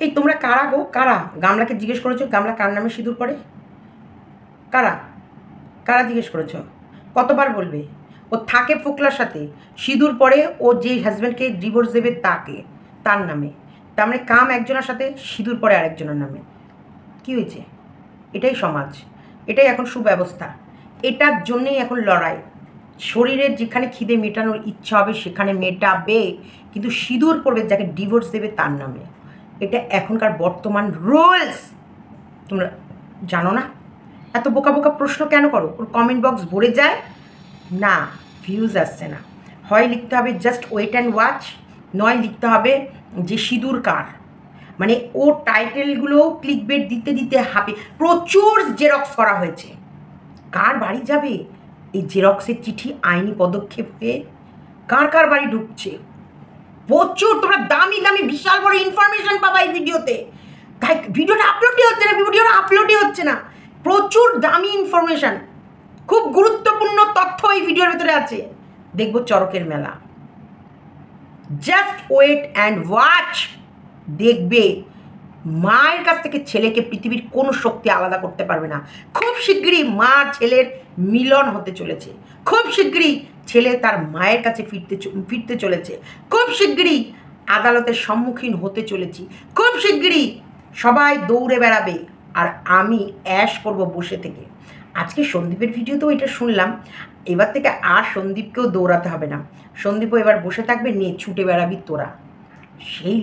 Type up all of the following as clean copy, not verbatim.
এই তোমরা কারা গো, কারা? গামলাকে জিজ্ঞেস করেছো গামলা কার নামে সিঁদুর পরে? কারা কারা জিজ্ঞেস করেছো? কতবার বলবে? ও থাকে ফোকলার সাথে, সিঁদুর পরে ও যে হাজব্যান্ডকে ডিভোর্স দেবে তাকে, তার নামে। তার মানে কাম একজনের সাথে, সিঁদুর পরে আরেকজনের নামে। কি হয়েছে? এটাই সমাজ, এটাই এখন সুব্যবস্থা, এটার জন্যেই এখন লড়াই। শরীরের যেখানে খিদে মেটানোর ইচ্ছা হবে সেখানে মেটাবে, কিন্তু সিঁদুর পড়বে যাকে ডিভোর্স দেবে তার নামে। এটা এখনকার বর্তমান রুলস। তোমরা জানো না? এত বোকা বোকা প্রশ্ন কেন করো? ওর কমেন্ট বক্স ভরে যায় না, ভিউজ আসছে না। হয় লিখতে হবে জাস্ট ওয়েট অ্যান্ড ওয়াচ, নয় লিখতে হবে যে সিঁদুর কার। মানে ও টাইটেলগুলোও ক্লিক বেট দিতে দিতে হাঁপে। প্রচুর জেরক্স করা হয়েছে। কার বাড়ি যাবে এই জেরক্সের চিঠি? আইনি পদক্ষেপ হয়ে কার কার বাড়ি ঢুকছে? প্রচুর। তোমরা দামি দামি বিশাল বড় ইনফরমেশন পাবা এই ভিডিওতে। তাই ভিডিওটা আপলোডই হচ্ছে না। প্রচুর দামি ইনফরমেশন, খুব গুরুত্বপূর্ণ তথ্য এই ভিডিওর ভেতরে আছে। দেখবো চরকের মেলা। Just wait and watch. দেখবে মায়ের কাছ থেকে ছেলেকে পৃথিবীর কোনো শক্তি আলাদা করতে পারবে না। খুব শিগগিরই মা ছেলের মিলন হতে চলেছে। খুব শিগগিরই ছেলে তার মায়ের কাছে ফিরতে চলেছে। খুব শিগগিরই আদালতের সম্মুখীন হতে চলেছি। খুব শিগগিরই সবাই দৌড়ে বেড়াবে আর আমি অ্যাশ করব বসে থেকে। আজকে সন্দীপের ভিডিওতেও এটা শুনলাম। এবার থেকে আর সন্দীপকেও দৌড়াতে হবে না। সন্দীপও এবার বসে থাকবে, নিয়ে ছুটে বেড়াবি তোরা। সেই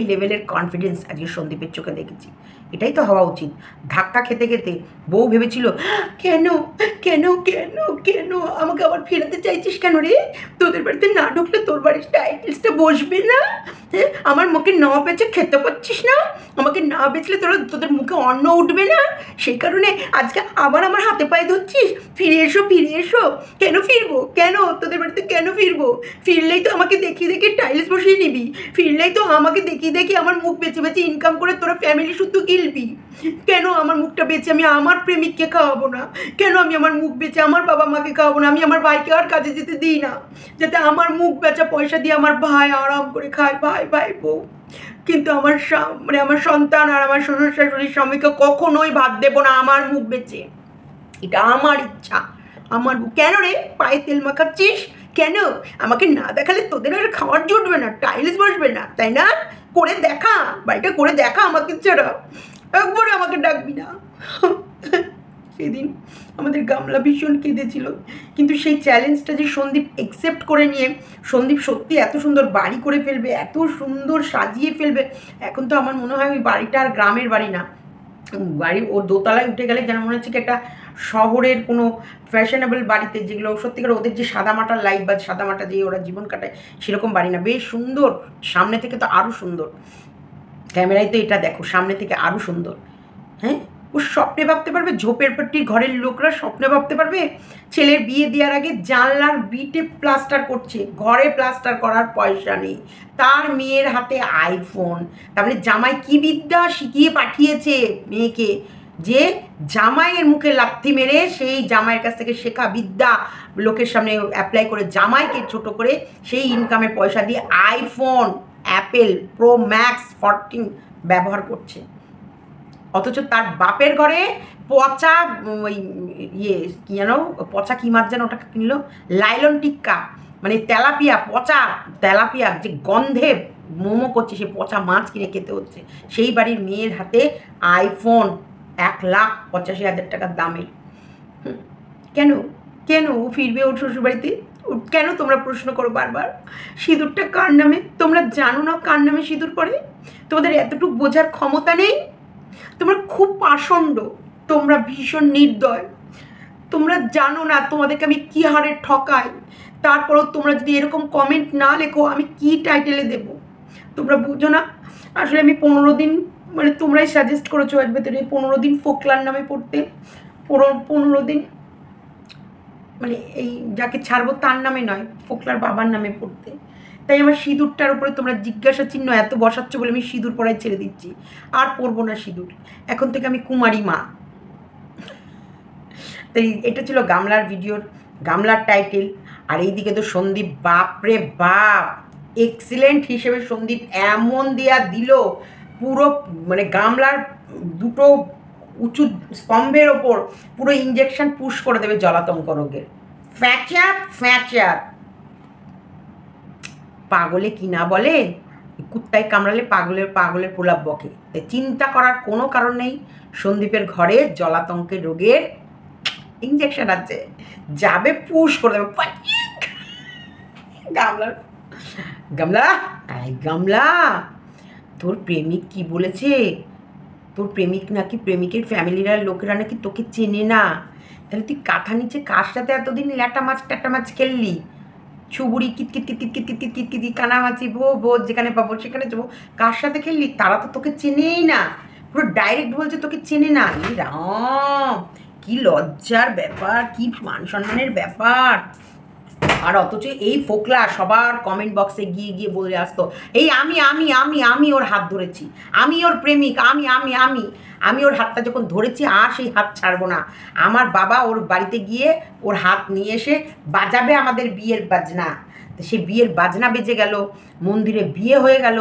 লেভেলের কনফিডেন্স আজকে সন্দীপের চোখে দেখেছি। এটাই তো হওয়া উচিত। ধাক্কা খেতে খেতে বউ ভেবেছিল কেন কেন কেন কেন আমাকে আবার ফেরাতে চাইছিস কেন রে? তোদের বাড়িতে না ঢুকলে তোর বাড়ির টাইটেলসটা বসবে না? হ্যাঁ, আমার মুখে না বেঁচে খেতে পাচ্ছিস না? আমাকে না বেচলে তোদের মুখে অন্ন উঠবে না? সেই কারণে আজকে আবার আমার হাতে পায়ে ধরছিস? ফিরে এসো ফিরে এসো। কেন ফিরবো? কেন তোদের বাড়িতে কেন ফিরবো? ফিরলেই তো আমাকে দেখিয়ে দেখিয়ে টাইলস বসিয়ে নিবি। ফিরলেই তো আমাকে দেখিয়ে দেখিয়ে আমার মুখ বেছে বেছে ইনকাম করে তোরা ফ্যামিলি শুদ্ধ গিলবি। কেন আমার মুখটা বেচে আমি আমার প্রেমিককে খাওয়াবো না? কেন আমি আমার মুখ বেচে আমার বাবা মাকে খাওয়াবো না? আমি আমার ভাইকে আর কাজে যেতে দিই না, যাতে আমার মুখ বেচা পয়সা দিয়ে আমার ভাই আরাম করে খায়, ভাই ভাই বউ। কিন্তু আমার সন্তান আর আমার শ্বশুর শাশুড়ির স্বামীকে কখনোই ভাত দেবো না আমার মুখ বেচে। এটা আমার ইচ্ছা, আমার। কেন রে পায়ে তেল মাখাচ্ছিস? কেন? আমাকে না দেখালে তোদের আর খাওয়ার জুটবে না, টাইলস বসবে না, তাই না? করে দেখা, বাড়িটা করে দেখা আমাকে ছাড়া। একবারে আমাকে ডাকবি না। সেদিন আমাদের গামলা ভীষণ কেঁদেছিল, কিন্তু সেই চ্যালেঞ্জটা যে সন্দীপ অ্যাকসেপ্ট করে নিয়ে সন্দীপ সত্যি এত সুন্দর বাড়ি করে ফেলবে, এত সুন্দর সাজিয়ে ফেলবে। এখন তো আমার মনে হয় ওই বাড়িটা আর গ্রামের বাড়ি না, বাড়ি ও দোতলায় উঠে গেলে যেন মনে হচ্ছে কি একটা শহরের কোনো ফ্যাশনেবল বাড়িতে, যেগুলো সত্যিকার ওদের যে সাদামাটার লাইফ বা সাদামাটা দিয়ে ওরা জীবন কাটায় সেরকম বাড়ি না। বেশ সুন্দর, সামনে থেকে তো আরও সুন্দর। ক্যামেরায় তো এটা দেখো, সামনে থেকে আরও সুন্দর। হ্যাঁ, ও স্বপ্নে ভাবতে পারবে, ঝোপের পট্টির ঘরের লোকরা স্বপ্নে ভাবতে পারবে ছেলের বিয়ে দেওয়ার আগে জানলার বিটে প্লাস্টার করছে, ঘরে প্লাস্টার করার পয়সা নেই, তার মেয়ের হাতে আইফোন। তারপরে জামাই কি বিদ্যা শিখিয়ে পাঠিয়েছে মেয়েকে, যে জামাইয়ের মুখে লাথি মেরে সেই জামাইয়ের কাছ থেকে শেখা বিদ্যা লোকের সামনে অ্যাপ্লাই করে জামাইকে ছোট করে সেই ইনকামের পয়সা দিয়ে আইফোন অ্যাপেল প্রো ম্যাক্স 14 ব্যবহার করছে। অথচ তার বাপের ঘরে পচা ওই কি যেন, পচা কী মাছ যেন ওটা কিনলো, লাইলন টিক্কা, মানে তেলাপিয়া, পচা তেলাপিয়া যে গন্ধে মোমো করছে, সে পচা মাছ কিনে খেতে হচ্ছে। সেই বাড়ির মেয়ের হাতে আইফোন 1,85,000 টাকার দামের। কেন কেন ও ফিরবে ওর শ্বশুরবাড়িতে? কেন তোমরা প্রশ্ন করো বারবার? সিঁদুরটা কার নামে? তোমরা জানো না কার নামে সিঁদুর পড়ে? তোমাদের এতটুকু বোঝার ক্ষমতা নেই? তোমরা খুব পাষণ্ড, তোমরা ভীষণ নির্দয়। তোমরা জানো না তোমাদেরকে আমি কী হারে ঠকাই। তারপরেও তোমরা যদি এরকম কমেন্ট না লেখো আমি কি টাইটেলে দেব? তোমরা বুঝো না। আসলে আমি 15 দিন, মানে তোমরাই সাজেস্ট করেছো এর ভেতরে 15 দিন ফোকলার নামে পড়তে, 15 দিন মানে এই যাকে ছাড়বো তার নামে নয়, ফোকলার বাবার নামে পড়তে। তাই আমার সিঁদুরটার উপরে তোমরা জিজ্ঞাসা চিহ্ন এত বসাচ্ছ বলে আমি সিঁদুর পড়াই ছেড়ে দিচ্ছি। আর পরবো না সিঁদুর, এখন থেকে আমি কুমারী মা। তাই এটা ছিল গামলার ভিডিওর গামলার টাইটেল। আর এইদিকে তো সন্দীপ, বাপরে বাপ, এক্সিলেন্ট হিসেবে সন্দীপ এমন দেয়া দিল, পুরো মানে গামলার দুটো উঁচু স্তম্ভের ওপর পুরো ইঞ্জেকশন পুশ করে দেবে জলাতঙ্ক রোগের। ফ্যাচাত ফ্যাচাত। পাগলে কি না বলে, কুত্তায় কামড়ালে পাগলের প্রলাপ বকে। তাই চিন্তা করার কোনো কারণ নেই, সন্দীপের ঘরে জলাতঙ্কের রোগের ইঞ্জেকশন আছে, যাবে পুশ করে দেবে। গামলার গামলা, গামলা, তোর প্রেমিক কি বলেছে? তোর প্রেমিক নাকি প্রেমিকের ফ্যামিলিরা লোকেরা নাকি তোকে চেনে না। তাহলে তুই কাঁথা নিচে কার সাথে এতদিন ল্যাটা মাছ খেললি? ছুবুড়ি কিতকিত কানামাছি ভো যেখানে পাবো সেখানে যাবো, কার সাথে খেললি? তারা তো তোকে চেনেই না, পুরো ডাইরেক্ট বলছে তোকে চেনে না। এই রাম, কি লজ্জার ব্যাপার, কি মান সম্মানের ব্যাপার। আর অথচ এই ফোকলা সবার কমেন্ট বক্সে গিয়ে গিয়ে বলে আসতো, এই আমি ওর হাত ধরেছি, আমি ওর প্রেমিক, আমি ওর হাতটা যখন ধরেছি আর সেই হাত ছাড়বো না। আমার বাবা ওর বাড়িতে গিয়ে ওর হাত নিয়ে এসে বাজাবে আমাদের বিয়ের বাজনা। তো সে বিয়ের বাজনা বেজে গেল, মন্দিরে বিয়ে হয়ে গেল,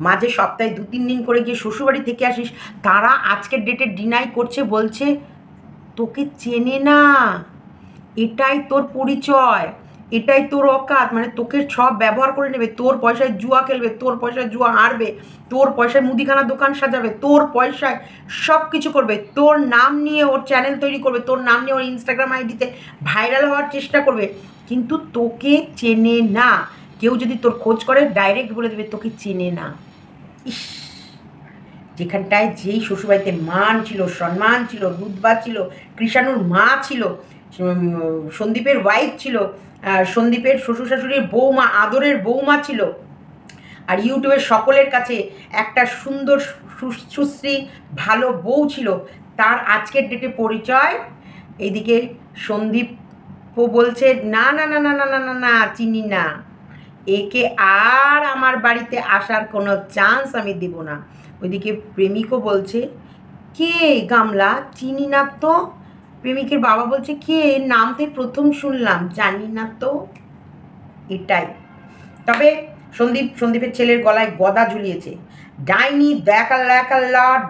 মাঝে সপ্তাহে 2-3 দিন করে গিয়ে শ্বশুরবাড়ি থেকে আসিস। তারা আজকের ডেটে ডিনাই করছে, বলছে তোকে চেনে না, এটাই তোর পরিচয়, এটাই তোর অকাত। মানে তোকে সব ব্যবহার করে নেবে, তোর পয়সায় জুয়া খেলবে, তোর পয়সায় জুয়া হারবে, তোর পয়সায় মুদিখানা দোকান সাজাবে, তোর পয়সায় সব কিছু করবে, তোর নাম নিয়ে ওর চ্যানেল তৈরি করবে, তোর নাম নিয়ে ওর ইনস্টাগ্রাম আইডিতে ভাইরাল হওয়ার চেষ্টা করবে, কিন্তু তোকে চেনে না। কেউ যদি তোর খোঁজ করে ডাইরেক্ট বলে দেবে তোকে চেনে না। ইস, যেখানটায় যেই শ্বশুরবাড়িতে মান ছিল, সম্মান ছিল, রুদবা ছিল, কৃষাণুর মা ছিল, সন্দীপের ওয়াইফ ছিল, সন্দীপের শ্বশুর শাশুড়ির বৌমা, আদরের বৌমা ছিল, আর ইউটিউবের সকলের কাছে একটা সুন্দর সুশ্রী ভালো বউ ছিল, তার আজকের ডেটে পরিচয় এইদিকে সন্দীপও বলছে না না না না না না না না চিনি না, একে আর আমার বাড়িতে আসার কোনো চান্স আমি দেব না। ওইদিকে প্রেমিকও বলছে কে গামলা, চিনি না তো। প্রেমিকের বাবা বলছে কে, নাম তো প্রথম শুনলাম, জানি না তো। এটাই। তবে সন্দীপের ছেলের গলায় গদা ঝুলিয়েছে, ডাইনি লর্ড,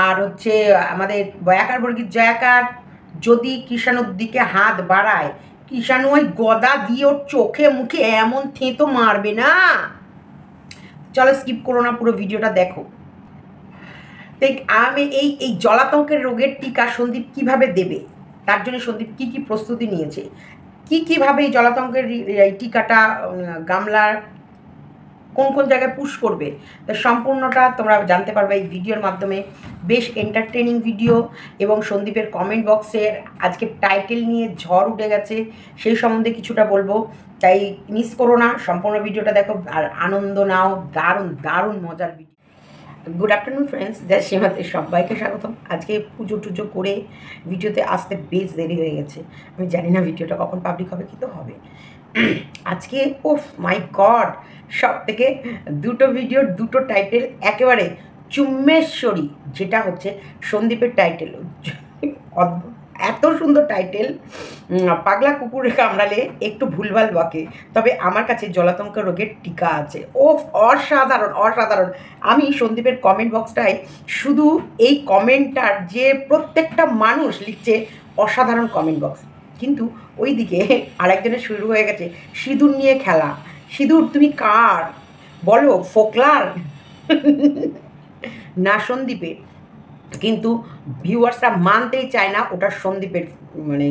আর হচ্ছে আমাদের বয়াকার বর্গীর জয়াকার যদি কৃষাণুর দিকে হাত বাড়ায়, কৃষাণু ওই গদা দিয়ে ওর চোখে মুখে এমন থেঁতো মারবে না। চলো স্কিপ করো না, পুরো ভিডিওটা দেখো। আমি এই জলাতঙ্কের রোগের টিকা সন্দীপ কিভাবে দেবে, তার জন্য সন্দীপ কী কী প্রস্তুতি নিয়েছে, কীভাবে এই জলাতঙ্কের এই টিকাটা গামলার কোন জায়গায় পুশ করবে, তো সম্পূর্ণটা তোমরা জানতে পারবে এই ভিডিওর মাধ্যমে। বেশ এন্টারটেনিং ভিডিও, এবং সন্দীপের কমেন্ট বক্সের আজকে টাইটেল নিয়ে ঝড় উঠে গেছে, সেই সম্বন্ধে কিছুটা বলবো, তাই মিস করো না, সম্পূর্ণ ভিডিওটা দেখো আর আনন্দ নাও। দারুণ মজার ভিডিও। গুড আফটারনুন ফ্রেন্ডস, জয় সীমাতে সবাইকে স্বাগতম। আজকে পুজো টুজো করে ভিডিওতে আসতে বেশ দেরি হয়ে গেছে, আমি জানি না ভিডিওটা কখন পাবলিক হবে, কিন্তু হবে আজকে। ওফ মাই গড, সব থেকে দুটো ভিডিওর দুটো টাইটেল একেবারে চুম্মেশ্বরী, যেটা হচ্ছে সন্দীপের টাইটেল, এত সুন্দর টাইটেল। পাগলা কুকুরে কামড়ালে একটু ভুলভাল বকে, তবে আমার কাছে জলাতঙ্ক রোগের টিকা আছে। ও অসাধারণ। আমি সন্দীপের কমেন্ট বক্সটায় শুধু এই কমেন্টটার যে প্রত্যেকটা মানুষ লিখছে অসাধারণ কমেন্ট বক্স, কিন্তু ওই দিকে আরেকজনের শুরু হয়ে গেছে সিঁদুর নিয়ে খেলা। সিঁদুর তুমি কার বলো, ফোকলার না সন্দীপের? কিন্তু ভিউয়ার্সরা মানতেই চায় না ওটা সন্দীপের, মানে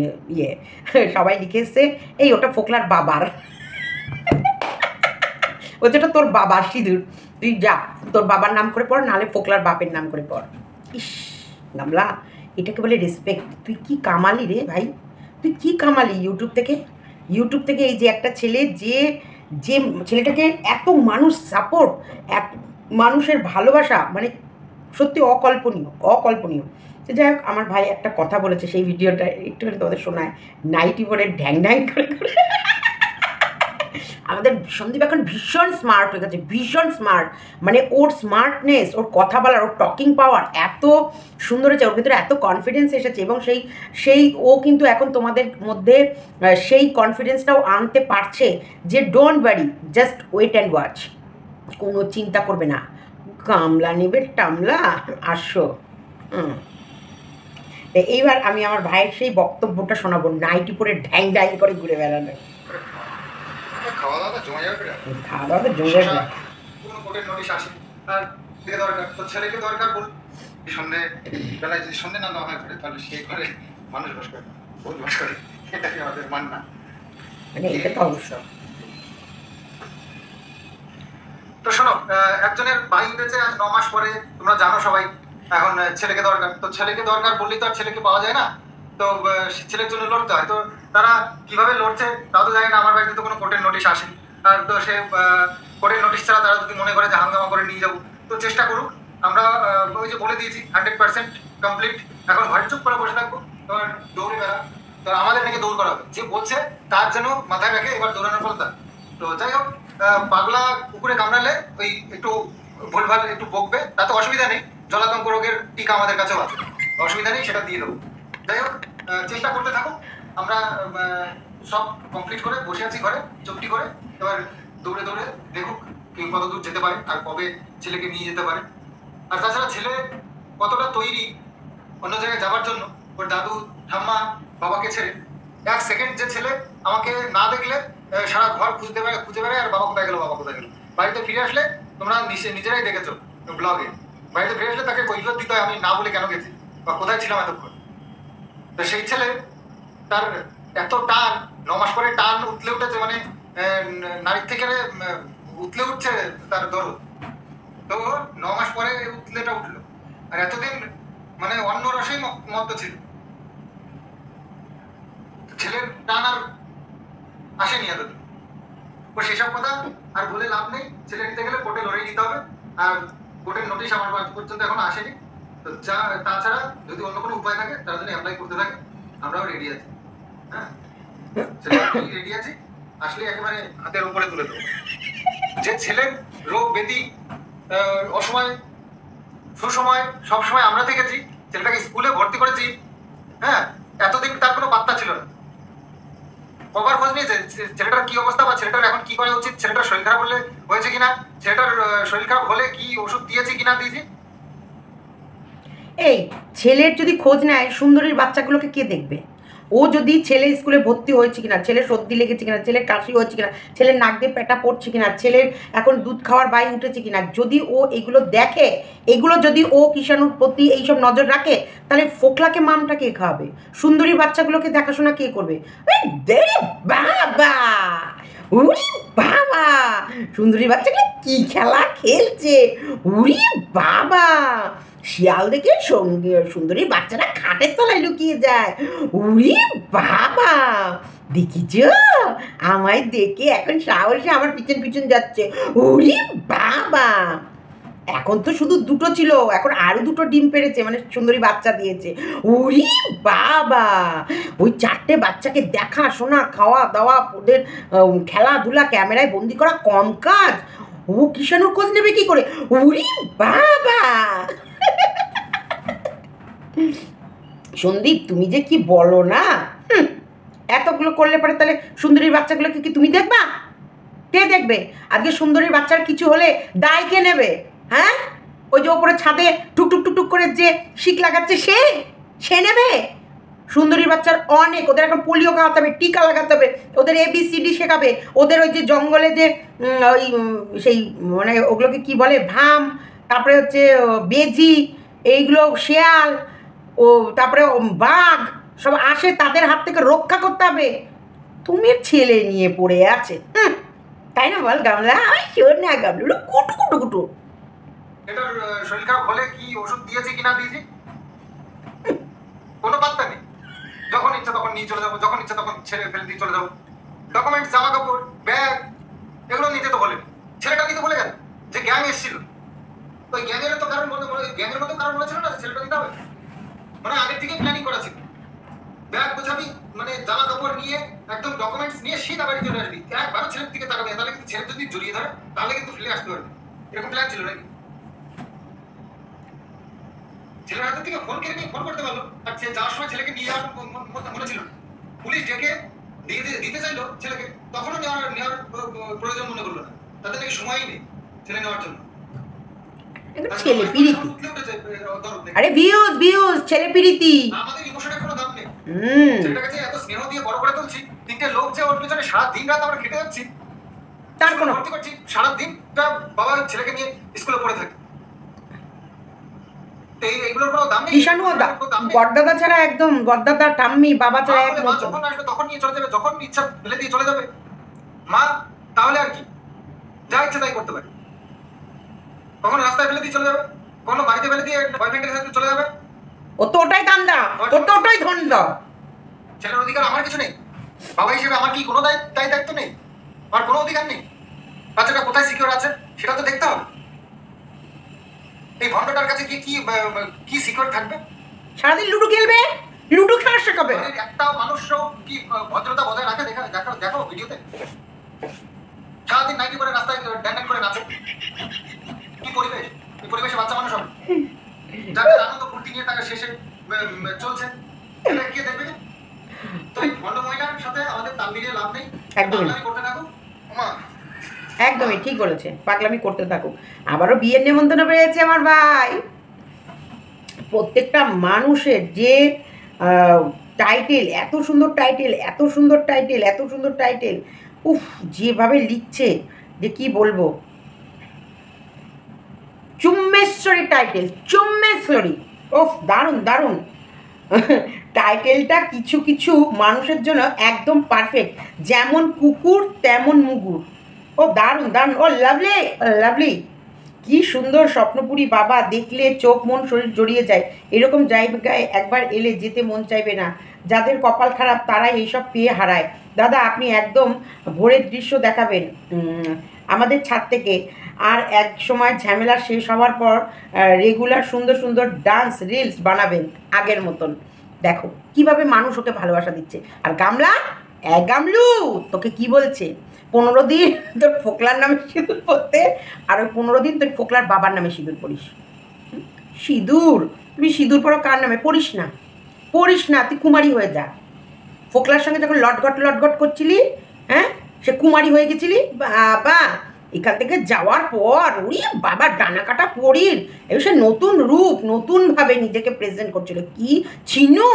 সবাই লিখে এসছে এই ওটা ফোকলার বাবার ওটা তোর বাবার সিঁদুর, তুই যা তোর বাবার নাম করে পড়, নাহলে ফোকলার বাপের নাম করে পড়। ইস গামলা, এটাকে বলে রেসপেক্ট। তুই কি কামালি রে ভাই, তুই কি কামালি ইউটিউব থেকে এই যে একটা ছেলে, যে ছেলেটাকে এত মানুষ সাপোর্ট, এত মানুষের ভালোবাসা, মানে সত্যি অকল্পনীয়। তো যাই হোক, আমার ভাই একটা কথা বলেছে, সেই ভিডিওটা একটুখানি তোমাদের শোনায়। নাইটি পরে ঢ্যাং করে আমাদের সন্দীপ এখন ভীষণ স্মার্ট হয়ে গেছে, ভীষণ স্মার্ট, মানে ওর স্মার্টনেস, ওর কথা বলার, ওর টকিং পাওয়ার এত সুন্দর হয়েছে, ওর ভিতরে এত কনফিডেন্স এসেছে, এবং সেই ও কিন্তু এখন তোমাদের মধ্যে সেই কনফিডেন্সটাও আনতে পারছে যে don't worry, just wait and watch, কোনো চিন্তা করবে না, গামলা নেবে টামলা, আসো। এইবার আমি আমার ভাইয়ের সেই বক্তব্যটা শোনাবো, নাইটি পরে ঢ্যাং ঢ্যাং করে ঘুরে বেড়ানো। খাওয়া দাওয়া জমে যাবে, খাওয়া দাওয়া জমে যাবে। কোনো কোর্টের নোটিশ আসে আর দিকে দরকার, তো ছেলেকে দরকার বল, সন্ধ্যে বেলায় যদি সন্ধ্যে না হয় করে, তাহলে সেই ঘরে মানুষ বাস করে, ভূত বাস করে, এটা কি আমাদের মান না? মানে এটা তো অবশ্য। তো শোনো, একজনের ভাই উঠেছে আজ 9 মাস পরে, তোমরা জানো সবাই। এখন ছেলেকে দরকার, তো ছেলেকে দরকার বললেই তো আর ছেলেকে পাওয়া যায় না, তো ছেলের জন্য লড়তে হয়। তো তারা কিভাবে লড়ছে তাও তো জানি না, আমার বাড়িতে তো কোনো কোর্টের নোটিশ আসেনি। আর তো সে কোর্টের নোটিশ ছাড়া তারা যদি মনে করে যে হাঙ্গামা করে নিয়ে যাবো, তো চেষ্টা করুক। আমরা ওই যে বলে দিয়েছি 100% কমপ্লিট। এখন ঘরে চুপ করে বসে থাকবো, তোমার দৌড়ে বেড়া, তো আমাদের নাকি দৌড় করাবে, যে বলছে তার যেন মাথায় রেখে এবার দৌড়ানোর ফলতা। তো যাই হোক, পাগলা কুকুরে কামড়ালে ওই একটু ভুলভাল একটু বকবে, তাতে অসুবিধা নেই। জলাতঙ্ক রোগের টিকা আমাদের কাছেও আছে, অসুবিধা নেই, সেটা দিয়ে দেবো। যাই হোক, চেষ্টা করতে থাকো। আমরা সব কমপ্লিট করে বসে আছি ঘরে চুপটি করে। এবার দৌড়ে দৌড়ে দেখুক কেউ কত দূর যেতে পারে আর কবে ছেলেকে নিয়ে যেতে পারে। আর তাছাড়া ছেলে কতটা তৈরি অন্য জায়গায় যাওয়ার জন্য, ওর দাদু ঠাম্মা বাবাকে ছেড়ে। 1 সেকেন্ড যে ছেলে আমাকে না দেখলে সারা ঘর খুঁজে বেড়ায়, আর বাবা কোথায় গেল, বাবা কোথায় গেল। বাড়িতে ফিরে আসলে তোমরা নিজেরাই দেখেছো ব্লগে, বাড়িতে ফিরে আসলে তাকে কৈফিয়ত দিতে হয় আমি না বলে কেন গেছি বা কোথায় ছিলাম এতক্ষণ। তো সেই ছেলে তার এত টান, 9 মাস পরে টান উতলে উঠেছে, মানে নারীর থেকে উতলে উঠছে তার দরদ। তো 9 মাস পরে উতলেটা উঠলো, আর এতদিন মানে অন্য রসেই মত্ত ছিল। ছেলের টান আর আসেনি এতদিন। তো সেসব কথা আর বলে লাভ নেই, ছেলে নিতে গেলে কোর্টে লড়াই দিতে হবে। আর কোর্টের নোটিশ আমার পর্যন্ত এখন আসেনি। তো তাছাড়া যদি অন্য কোনো উপায় থাকে তারা যদি অ্যাপ্লাই করতে থাকে, আমরাও রেডি আছি। হ্যাঁ, রেডি আছি, আসলে একেবারে হাতের উপরে তুলে দেবো। যে ছেলের রোগ ব্যাধি অসময় সুসময় সবসময় আমরা থেকেছি, ছেলেটাকে স্কুলে ভর্তি করেছি। হ্যাঁ, এতদিন তার কোনো পাত্তা ছিল না। কবার খোঁজ নিয়েছে ছেলেটার কি অবস্থা, বা ছেলেটার এখন কি করা উচিত, ছেলেটার শরীর খারাপ হলে হয়েছে কিনা, ছেলেটার শরীর খারাপ হলে কি ওষুধ দিয়েছি কিনা দিয়েছি। এই ছেলের যদি খোঁজ নেয়, সুন্দরীর বাচ্চাগুলোকে কে দেখবে? ও যদি ছেলে স্কুলে ভর্তি হয়েছে কিনা, ছেলের সর্দি লেগেছে কিনা, ছেলের কাশি হচ্ছে কিনা, ছেলের নাক দিয়ে পেটা পড়ছে কিনা, ছেলের এখন দুধ খাওয়ার বাই উঠেছে কিনা, যদি ও এগুলো দেখে, এগুলো যদি ও কিষাণুর প্রতি এইসব নজর রাখে, তাহলে ফোকলাকে মামটা কে খাওয়াবে? সুন্দরীর বাচ্চাগুলোকে দেখাশোনা কে করবে? বাবা, উরি বাবা, সুন্দরীর বাচ্চাগুলো কি খেলা খেলছে! উরি বাবা, শিয়াল দেখে সুন্দরী বাচ্চারা খাটের তলায় লুকিয়ে যায়। উরি বাবা, দেখিছ, আমায় দেখে এখন সাহসে আমার পিছন পিছন যাচ্ছে। উরি বাবা, এখন তো শুধু দুটো ছিল, এখন আরো দুটো ডিম পেড়েছে, মানে সুন্দরী বাচ্চা দিয়েছে। উরি বাবা, ওই 4টে বাচ্চাকে দেখা শোনা খাওয়া দাওয়া ওদের খেলাধুলা ক্যামেরায় বন্দি করা কম কাজ? ও কিষাণুর খোঁজ নেবে কি করে? উরি বাবা, সন্দীপ তুমি যে কি বলো না, এতগুলো করলে পরে তাহলে সুন্দরীর বাচ্চাগুলোকে কি তুমি দেখবা? কে দেখবে? আজকে সুন্দরীর বাচ্চার কিছু হলে দায় কে নেবে? হ্যাঁ, ওই যে ওপরে ছাদে টুকটুক টুকটুক করে যে শিক লাগাচ্ছে সে নেবে? সুন্দরীর বাচ্চার অনেক, ওদের এখন পোলিও খাওয়াতে হবে, টিকা লাগাতে হবে, ওদের ABCD শেখাবে, ওদের ওই যে জঙ্গলে যে ওই সেই মানে ওগুলোকে কি বলে, ভাম, তারপরে হচ্ছে বেজি, এইগুলো শেয়াল, ও তারপরে বাঘ সব আসে, তাদের হাত থেকে রক্ষা করতে হবে। তুমি ছেলে নিয়ে পড়ে আছে, তাই না বল গামলা? আমি শোন না গামলা, কুটু কুটু কুটু। এটার শরীর খারাপ হলে কি ওষুধ দিয়েছি কিনা দিয়েছি কোনো পাত্তা নেই। যখন ইচ্ছা তখন নিয়ে চলে যাবো, যখন ইচ্ছা তখন ছেড়ে ফেলে দিয়ে চলে যাবো। ডকুমেন্টস, জামা কাপড়, ব্যাগ, এগুলো নিতে তো বলেনি। ছেলেটা নিতে বলে গেল যে গ্যাং এসেছিল, তো গ্যাংয়ের তো কারণ গ্যাংয়ের মতো কারণ বলেছিল না ছেলেটা নিতে হবে, মানে আগের থেকে প্ল্যানিং করা ছিল। ব্যাগ গোছাবি, মানে জামা কাপড় নিয়ে একদম ডকুমেন্টস নিয়ে সিধা বাড়ি চলে আসবি, একবারও ছেলের দিকে তাকাবে, তাহলে কিন্তু ছেলে যদি জড়িয়ে ধরে তাহলে কিন্তু ফেলে আসতে পারবে। এরকম প্ল্যান ছিল নাকি? ছেলের হাতের থেকে ফোন কেড়ে নিয়ে ফোন করতে পারলো, আর সে যাওয়ার সময় ছেলেকে নিয়ে যাওয়ার মনে ছিল। পুলিশ ডেকে দিতে চাইলো ছেলেকে, তখনও নেওয়ার প্রয়োজন মনে করলো না, তাদের নাকি সময়ই নেই ছেলে নেওয়ার জন্য। ছেলে পিরিতি, আরে ভিউজ ভিউজ, ছেলে পিরিতি। আমাদের ইমোশনের কোনো দাম নেই। ছেলেটাকে যে এত স্নেহ দিয়ে বড় করে তুলছি, তিনটে লোক যে ওর পিছনে সারা দিন রাত আমরা খেটে যাচ্ছি, তার কোনো ভর্তি করছি, সারা দিনটা বাবা ছেলেকে নিয়ে স্কুলে পড়ে থাকে। এইগুলোর কোনো দাম নেই। কিষাণু বড়দাদা ছাড়া একদম, বড়দাদা ঠাম্মি বাবা ছাড়া এক মা যখন আসবে তখন নিয়ে চলে যাবে, যখন ইচ্ছা ফেলে দিয়ে চলে যাবে মা, তাহলে আর কি, যা ইচ্ছা তাই করতে পারে। কখন রাস্তায় ফেলে দিয়ে চলে যাবে, কোনো বাড়িতে ফেলে দিয়ে বয়ফ্রেন্ডের সাথে চলে যাবে। ও তো ওটাই দান্দা, ও তো ওটাই ধন্দ। ছেলের অধিকার আমার কিছু নেই? বাবা হিসেবে আমার কি কোনো দায়িত্ব নেই? আমার কোনো অধিকার নেই? বাচ্চাটা কোথায় সিকিউর আছে সেটা তো দেখতে হবে। এই ভণ্ডটার কাছে কি কি সিকিউর থাকবে? সারাদিন লুডো খেলবে, লুডো খেলা শেখাবে। একটা মানুষও কি ভদ্রতা বজায় রাখে? দেখো ভিডিওতে সারাদিন নাইটি করে রাস্তায় ড্যান্ড করে নাচে। কি পরিবেশ? এই পরিবেশে বাচ্চা মানুষ হবে, যাদের আনন্দ ফুর্তি নিয়ে তাকে শেষে চলছে, এটা কে দেখবে? তো এই ভণ্ড মহিলার সাথে আমাদের তাল মিলিয়ে লাভ নেই। একদমই করতে থাকো মা, একদমই ঠিক বলেছে, পাগলামি করতে থাকুক। আবারও বিয়ের নেমন্তন্ন পেয়েছে আমার ভাই। প্রত্যেকটা মানুষের যে টাইটেল, এত সুন্দর টাইটেল, এত সুন্দর টাইটেল, এত সুন্দর টাইটেল, উফ, যেভাবে লিখছে যে কি বলবো। চুম্মেশ্বরী টাইটেল, চুম্মেশ্বরী, ওফ, দারুণ দারুণ। টাইটেলটা কিছু কিছু মানুষের জন্য একদম পারফেক্ট, যেমন কুকুর তেমন মুগুর। ও দারুণ দারুণ, ও লাভলি লাভলি। কি সুন্দর স্বপ্নপুরী বাবা, দেখলে চোখ মন শরীর জড়িয়ে যায়। এরকম জায়গায় একবার এলে যেতে মন চাইবে না। যাদের কপাল খারাপ তারাই এইসব পেয়ে হারায়। দাদা আপনি একদম ভোরের দৃশ্য দেখাবেন আমাদের ছাদ থেকে, আর এক সময় ঝামেলা শেষ হওয়ার পর রেগুলার সুন্দর সুন্দর ডান্স রিলস বানাবেন আগের মতন। দেখো কিভাবে মানুষ ওকে ভালোবাসা দিচ্ছে। আর গামলা, গামলু তোকে কি বলছে, 15 দিন তোর ফোকলার নামে সিঁদুর পরতে, আর ওই 15 দিন তোর ফোকলার বাবার নামে সিঁদুর পরিস। সিঁদুর, তুমি সিঁদুর পরো কার নামে? পড়িস না, পড়িস না, তুই কুমারী হয়ে যা। ফোকলার সঙ্গে যখন লটঘট করছিলি, হ্যাঁ, সে কুমারী হয়ে গেছিলি। বাবা এখান থেকে যাওয়ার পর ওই বাবা ডানা কাটা পরির এবার সে নতুন রূপ, নতুনভাবে নিজেকে প্রেজেন্ট করছিল। কি ছিনু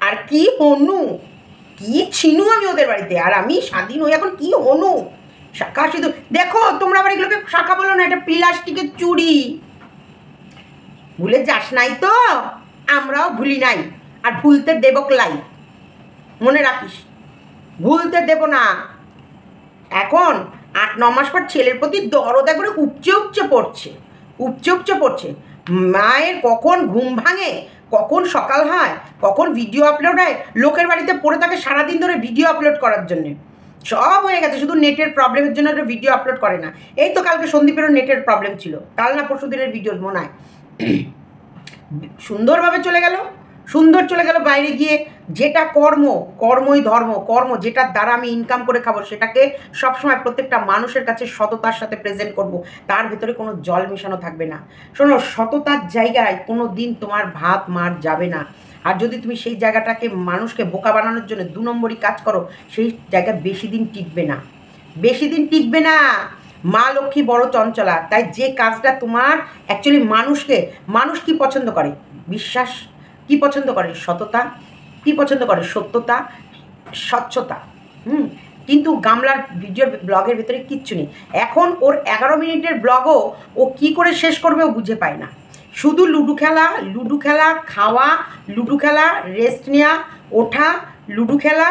আর কি হনু, কি ছিনু আমি ওদের বাড়িতে, আর আমি স্বাধীন হয়ে এখন কি হনু। শাখা সিঁদুর, দেখো তোমরা আবার এগুলোকে শাখা বলো না, এটা প্লাস্টিকের চুড়ি। ভুলে যাস নাই তো? আমরাও ভুলি নাই, আর ভুলতে দেব ক্লাই, মনে রাখিস, ভুলতে দেব না। এখন 8-9 মাস পর ছেলের প্রতি দরদ একবারে উপচে পড়ছে। মায়ের কখন ঘুম ভাঙে, কখন সকাল হয়, কখন ভিডিও আপলোড হয়, লোকের বাড়িতে পড়ে থাকে সারাদিন ধরে ভিডিও আপলোড করার জন্যে। সব হয়ে গেছে, শুধু নেটের প্রবলেমের জন্য একটা ভিডিও আপলোড করে না। এই তো কালকে সন্দীপেরও নেটের প্রবলেম ছিল, কাল না পরশু দিনের ভিডিও মনে হয়। সুন্দরভাবে চলে গেল বাইরে গিয়ে। যেটা কর্মই ধর্ম, কর্ম যেটার দ্বারা আমি ইনকাম করে খাবো সেটাকে সবসময় প্রত্যেকটা মানুষের কাছে সততার সাথে প্রেজেন্ট করব। তার ভেতরে কোনো জল মেশানো থাকবে না। শোনো, সততার জায়গায় কোনো দিন তোমার ভাত মার যাবে না। আর যদি তুমি সেই জায়গাটাকে মানুষকে বোকা বানানোর জন্য 2 নম্বরই কাজ করো, সেই জায়গা বেশি দিন টিকবে না। মা লক্ষ্মী বড় চঞ্চলা। তাই যে কাজটা তোমার অ্যাকচুয়ালি মানুষ কি পছন্দ করে? বিশ্বাস। কি পছন্দ করে? সততা। কি পছন্দ করে? সত্যতা, স্বচ্ছতা। কিন্তু গামলার ভিডিও ব্লগের ভেতরে কিচ্ছু নেই। এখন ওর 11 মিনিটের ব্লগও ও কি করে শেষ করবে ও বুঝে পায় না। শুধু লুডো খেলা, খাওয়া, লুডো খেলা, রেস্ট নেওয়া, ওঠা, লুডো খেলা,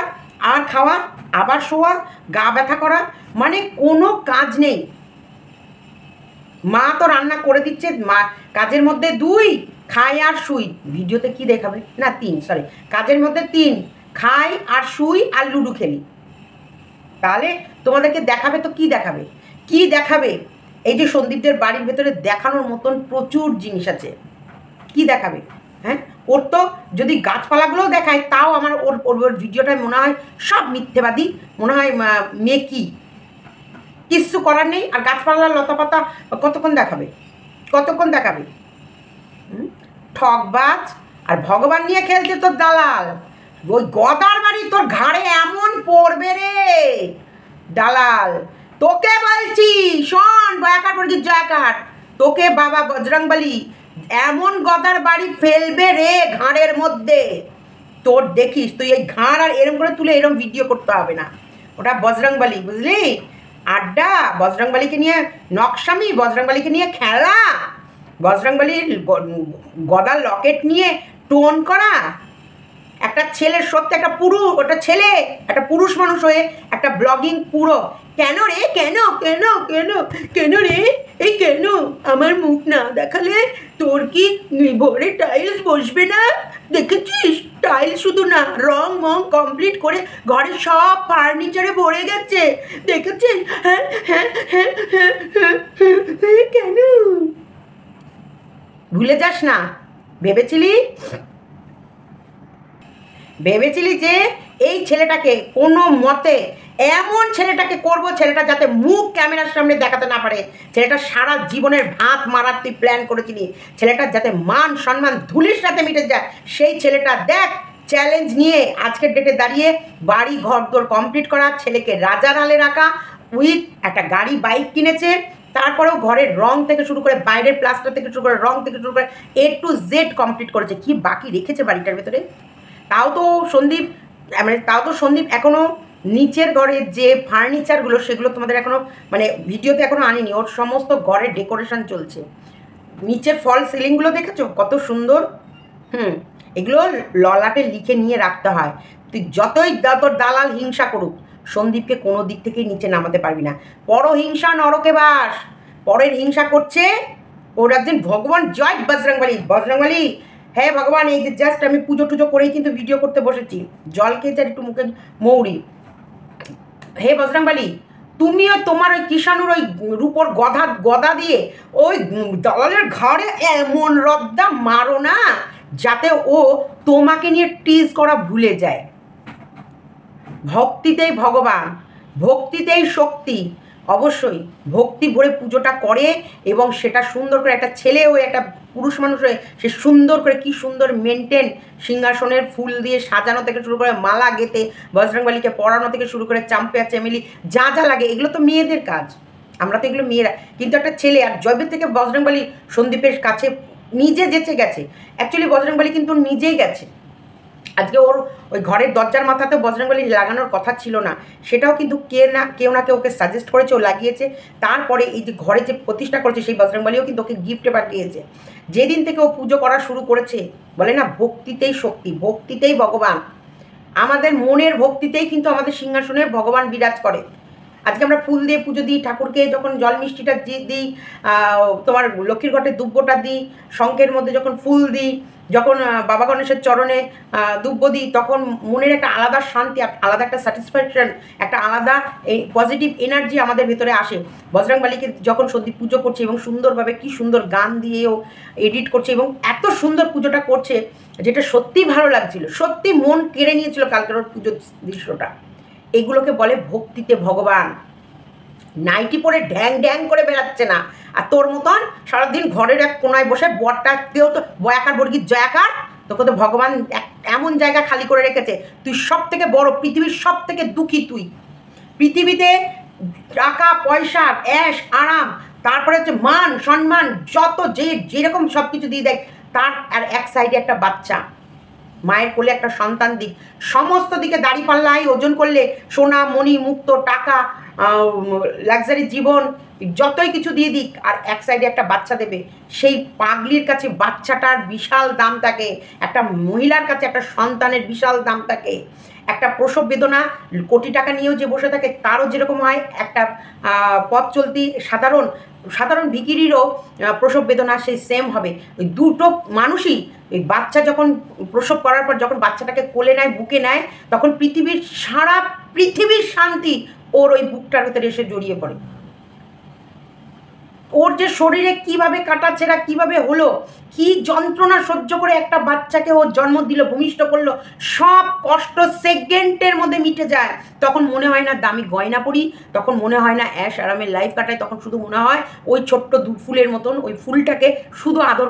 আর খাওয়া, আবার শোয়া, গা ব্যথা করা, মানে কোনো কাজ নেই। মা তো রান্না করে দিচ্ছে, মা কাজের মধ্যে 2, খাই আর শুই। ভিডিওতে কি দেখাবে? না 3, সরি, কাজের মধ্যে 3, খাই আর শুই আর লুডো খেলি। তাহলে তোমাদেরকে দেখাবে তো কি দেখাবে? এই যে সন্দীপদের বাড়ির ভেতরে দেখানোর মতন প্রচুর জিনিস আছে। কি দেখাবে? হ্যাঁ, ওর তো যদি গাছপালাগুলোও দেখায় তাও আমার ওর ভিডিওটায় মনে হয় সব মিথ্যেবাদী, মনে হয় মেয়ে কিচ্ছু করার নেই। আর গাছপালা লতাপাতা কতক্ষণ দেখাবে? ঠকবাজ। আর ভগবান নিয়ে খেলছে তোর দালাল। ওই গদার বাড়ি তোর ঘাড়ে এমন পড়বে রে দালাল, তোকে বলছি শোন, বয়াকার বর্গির জয়াকার, তোকে বাবা বজরংবলী এমন গদার বাড়ি ফেলবে রে ঘাড়ের মধ্যে, তোর দেখিস তুই এই ঘাড় আর এরম করে তুলে এরম ভিডিও করতে হবে না। ওটা বজরংবলী, বুঝলি? আড্ডা, বজরংবলীকে নিয়ে নকশামি, বজরংবলীকে নিয়ে খেলা, বজরংবলীর গদার লকেট নিয়ে টোন করা। একটা ছেলের সত্যি একটা পুরুষ, ওটা ছেলে একটা পুরুষ মানুষ হয়ে একটা ব্লগিং পুরো কেন রে, কেন কেন কেন কেন রে, এই কেন আমার মুখ না দেখালে তোর কি ঘরে টাইলস বসবে না? দেখেছিস টাইলস শুধু না, রং মং কমপ্লিট করে ঘরে সব ফার্নিচারে ভরে গেছে, দেখেছিস? হ্যাঁ হ্যাঁ হ্যাঁ হ্যাঁ হ্যাঁ, কেন ভুলে যাস না? ভেবেছিলি যে এই ছেলেটাকে কোনো মতে এমন ছেলেটাকে করব, ছেলেটা যাতে মুখ ক্যামেরার সামনে দেখাতে না পারে, ছেলেটা সারা জীবনের ভাত মারার তুই প্ল্যান করেছিলি, ছেলেটার যাতে মান সম্মান ধুলির সাথে মিটে যায়, সেই ছেলেটা দেখ চ্যালেঞ্জ নিয়ে আজকের ডেটে দাঁড়িয়ে বাড়ি ঘর দোর কমপ্লিট করা, ছেলেকে রাজার হালে রাখা, উইথ একটা গাড়ি বাইক কিনেছে, তারপরেও ঘরের রং থেকে শুরু করে বাইরের প্লাস্টার থেকে শুরু করে রং থেকে শুরু করে A to Z কমপ্লিট করেছে। কি বাকি রেখেছে বাড়িটার ভেতরে? তাও তো সন্দীপ এখনও নিচের ঘরের যে ফার্নিচারগুলো সেগুলো তোমাদের এখনও মানে ভিডিওতে এখনও আনিনি, ওর সমস্ত ঘরের ডেকোরেশন চলছে। নিচের ফল সিলিংগুলো দেখেছো কত সুন্দর? এগুলো ললাটে লিখে নিয়ে রাখতে হয়। তুই যতই তোর দালাল হিংসা করুক, সন্দীপকে কোনো দিক থেকেই নিচে নামাতে পারবি না। পরহিংসা নরকে বাস, পরের হিংসা করছে ওর একদিন ভগবান। জয় বজরংবলী, হ্যাঁ ভগবান, এই যে জাস্ট আমি পুজো টুজো করেই কিন্তু ভিডিও করতে বসেছি, জল খেয়েছে আর একটু মুখে মৌরি। হে বজরংবলী, তুমিও তোমার ওই কিষাণুর ওই রূপর গদা দিয়ে ওই দলালের ঘাড়ে এমন রদ্দা মারো না যাতে ও তোমাকে নিয়ে টিজ করা ভুলে যায়। ভক্তিতেই ভগবান, ভক্তিতেই শক্তি। অবশ্যই ভক্তি ভরে পুজোটা করে এবং সেটা সুন্দর করে একটা ছেলে হয়ে একটা পুরুষ মানুষ হয়ে সে সুন্দর করে কি সুন্দর মেনটেন, সিংহাসনের ফুল দিয়ে সাজানো থেকে শুরু করে মালা গেঁথে বজরংবলীকে পরানো থেকে শুরু করে চাম্পিয়া চেমেলি যা যা লাগে, এগুলো তো মেয়েদের কাজ, আমরা তো এগুলো মেয়েরা। কিন্তু একটা ছেলে, আর জবের থেকে বজরংবলী সন্দীপের কাছে নিজে যেচে গেছে, অ্যাকচুয়ালি বজরংবলী কিন্তু নিজেই গেছে। আজকে ওর ওই ঘরের দরজার মাথাতে বজরংবলী লাগানোর কথা ছিল না, সেটাও কিন্তু কেউ না কেউ ওকে সাজেস্ট করেছে, ও লাগিয়েছে। তারপরে এই যে ঘরে যে প্রতিষ্ঠা করেছে সেই বজরংবলীও কিন্তু ওকে গিফটে পাঠিয়েছে। যেদিন থেকে ও পুজো করা শুরু করেছে, বলে না ভক্তিতেই শক্তি, ভক্তিতেই ভগবান। আমাদের মনের ভক্তিতেই কিন্তু আমাদের সিংহাসনের ভগবান বিরাজ করে। আজকে আমরা ফুল দিয়ে পুজো দিই, ঠাকুরকে যখন জল মিষ্টিটা দিই, তোমার লক্ষ্মীর ঘটে দুব্বটা দিই, শঙ্খের মধ্যে যখন ফুল দিই, যখন বাবা গণেশের চরণে দুব্ব দিই, তখন মনের একটা আলাদা শান্তি, আলাদা একটা স্যাটিসফ্যাকশন, একটা আলাদা এই পজিটিভ এনার্জি আমাদের ভেতরে আসে। বজরংবলীকে যখন সত্যি পুজো করছে এবং সুন্দরভাবে কি সুন্দর গান দিয়েও এডিট করছে এবং এত সুন্দর পুজোটা করছে, যেটা সত্যিই ভালো লাগছিল, সত্যি মন কেড়ে নিয়েছিল কালকের ওর পুজোর দৃশ্যটা। এগুলোকে বলে ভক্তিতে ভগবান। নাইটি পরে ঢ্যাং ঢ্যাং করে বেড়াচ্ছে না, আর তোর মতন সারাদিন ঘরের এক কোনায় বসে বরটাকেও তো বয়াকার বর্গীর জয়াকার, তোকে তো ভগবান এমন জায়গা খালি করে রেখেছে। তুই সব থেকে বড়, পৃথিবীর সব থেকে দুঃখী তুই। পৃথিবীতে টাকা পয়সা অ্যাশ আরাম, তারপরে হচ্ছে মান সম্মান, যত যেরকম সব কিছু দিয়ে দেয়, তার আর এক সাইডে একটা বাচ্চা, মায়ের কোলে একটা সন্তান দিক, সমস্ত দিকে দাড়িপাল্লাই ওজন করলে সোনা মণি মুক্ত টাকা লাক্সারি জীবন যতই কিছু দিয়ে দিক, আর এক সাইডে একটা বাচ্চা দেবে, সেই পাগলির কাছে বাচ্চাটার বিশাল দাম থাকে, একটা মহিলার কাছে একটা সন্তানের বিশাল দাম থাকে। একটা প্রসব বেদনা কোটি টাকা নিয়েও যে বসে থাকে তারও যেরকম হয়, একটা পথ চলতি সাধারণ ভিখিরিরও প্রসব বেদনা সেই সেম হবে। ওই দুটো মানুষই ওই বাচ্চা যখন প্রসব করার পর যখন বাচ্চাটাকে কোলে নেয়, বুকে নেয়, তখন সারা পৃথিবীর শান্তি ওর ওই বুকটার ভেতরে এসে জড়িয়ে পড়ে। ওর যে শরীরে কিভাবে কাটাছেড়া কিভাবে হলো, কি যন্ত্রণা সহ্য করে একটা বাচ্চাকে ও জন্ম দিল, ভূমিষ্ঠ করলো, সব কষ্ট সেকেন্ডের মধ্যে মিটে যায়। তখন মনে হয় না দামি গয়না পরি, তখন মনে হয় না অ্যাশ আরামের লাইফ কাটায়, তখন শুধু মনে হয় ওই ছোট্ট ফুলের মতন ওই ফুলটাকে শুধু আদর